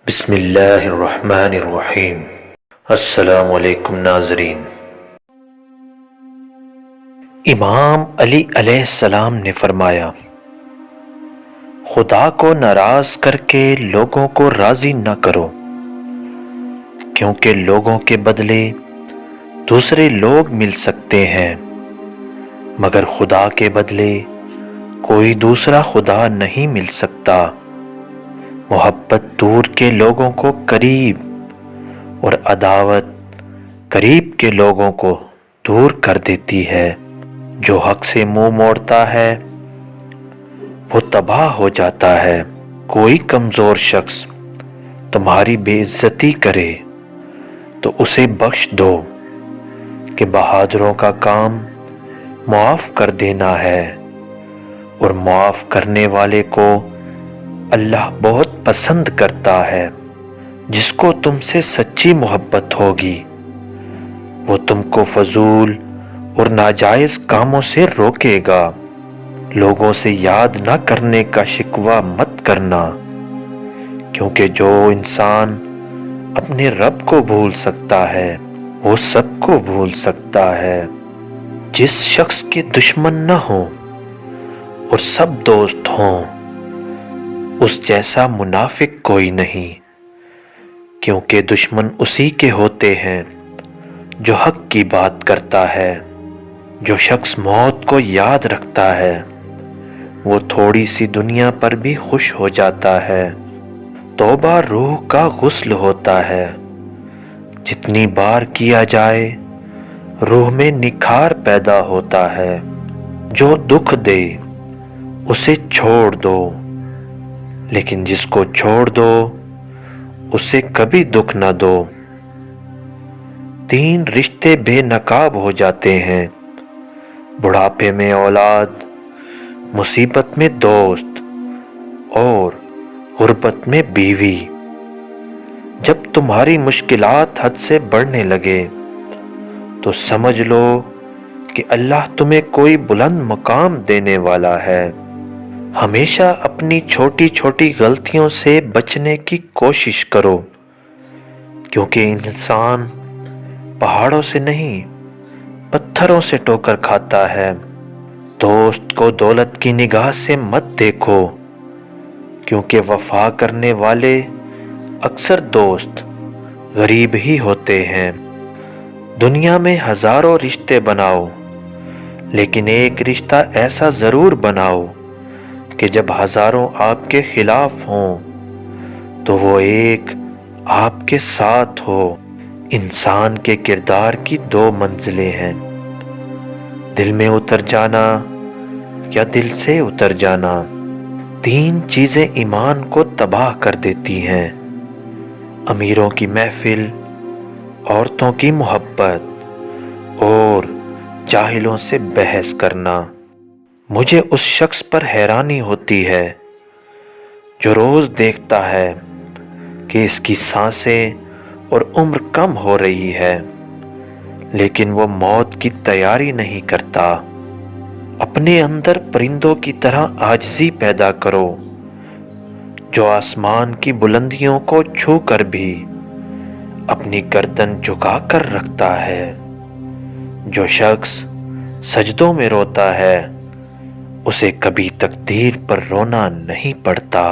بسم اللہ الرحمن الرحیم۔ السلام علیکم ناظرین۔ امام علی علیہ السلام نے فرمایا، خدا کو ناراض کر کے لوگوں کو راضی نہ کرو، کیونکہ لوگوں کے بدلے دوسرے لوگ مل سکتے ہیں، مگر خدا کے بدلے کوئی دوسرا خدا نہیں مل سکتا۔ محبت دور کے لوگوں کو قریب اور عداوت قریب کے لوگوں کو دور کر دیتی ہے۔ جو حق سے منہ موڑتا ہے وہ تباہ ہو جاتا ہے۔ کوئی کمزور شخص تمہاری بے عزتی کرے تو اسے بخش دو، کہ بہادروں کا کام معاف کر دینا ہے، اور معاف کرنے والے کو اللہ بہت پسند کرتا ہے۔ جس کو تم سے سچی محبت ہوگی وہ تم کو فضول اور ناجائز کاموں سے روکے گا۔ لوگوں سے یاد نہ کرنے کا شکوہ مت کرنا، کیونکہ جو انسان اپنے رب کو بھول سکتا ہے وہ سب کو بھول سکتا ہے۔ جس شخص کے دشمن نہ ہوں اور سب دوست ہوں، اس جیسا منافق کوئی نہیں، کیونکہ دشمن اسی کے ہوتے ہیں جو حق کی بات کرتا ہے۔ جو شخص موت کو یاد رکھتا ہے وہ تھوڑی سی دنیا پر بھی خوش ہو جاتا ہے۔ توبہ روح کا غسل ہوتا ہے، جتنی بار کیا جائے روح میں نکھار پیدا ہوتا ہے۔ جو دکھ دے اسے چھوڑ دو، لیکن جس کو چھوڑ دو اسے کبھی دکھ نہ دو۔ 3 رشتے بے نقاب ہو جاتے ہیں: بڑھاپے میں اولاد، مصیبت میں دوست، اور غربت میں بیوی۔ جب تمہاری مشکلات حد سے بڑھنے لگے تو سمجھ لو کہ اللہ تمہیں کوئی بلند مقام دینے والا ہے۔ ہمیشہ اپنی چھوٹی چھوٹی غلطیوں سے بچنے کی کوشش کرو، کیونکہ انسان پہاڑوں سے نہیں پتھروں سے ٹوکر کھاتا ہے۔ دوست کو دولت کی نگاہ سے مت دیکھو، کیونکہ وفا کرنے والے اکثر دوست غریب ہی ہوتے ہیں۔ دنیا میں ہزاروں رشتے بناؤ، لیکن ایک رشتہ ایسا ضرور بناؤ کہ جب ہزاروں آپ کے خلاف ہوں تو وہ ایک آپ کے ساتھ ہو۔ انسان کے کردار کی 2 منزلیں ہیں: دل میں اتر جانا یا دل سے اتر جانا۔ 3 چیزیں ایمان کو تباہ کر دیتی ہیں: امیروں کی محفل، عورتوں کی محبت، اور جاہلوں سے بحث کرنا۔ مجھے اس شخص پر حیرانی ہوتی ہے جو روز دیکھتا ہے کہ اس کی سانسیں اور عمر کم ہو رہی ہے، لیکن وہ موت کی تیاری نہیں کرتا۔ اپنے اندر پرندوں کی طرح عاجزی پیدا کرو، جو آسمان کی بلندیوں کو چھو کر بھی اپنی گردن جھکا کر رکھتا ہے۔ جو شخص سجدوں میں روتا ہے اسے کبھی تقدیر پر رونا نہیں پڑتا۔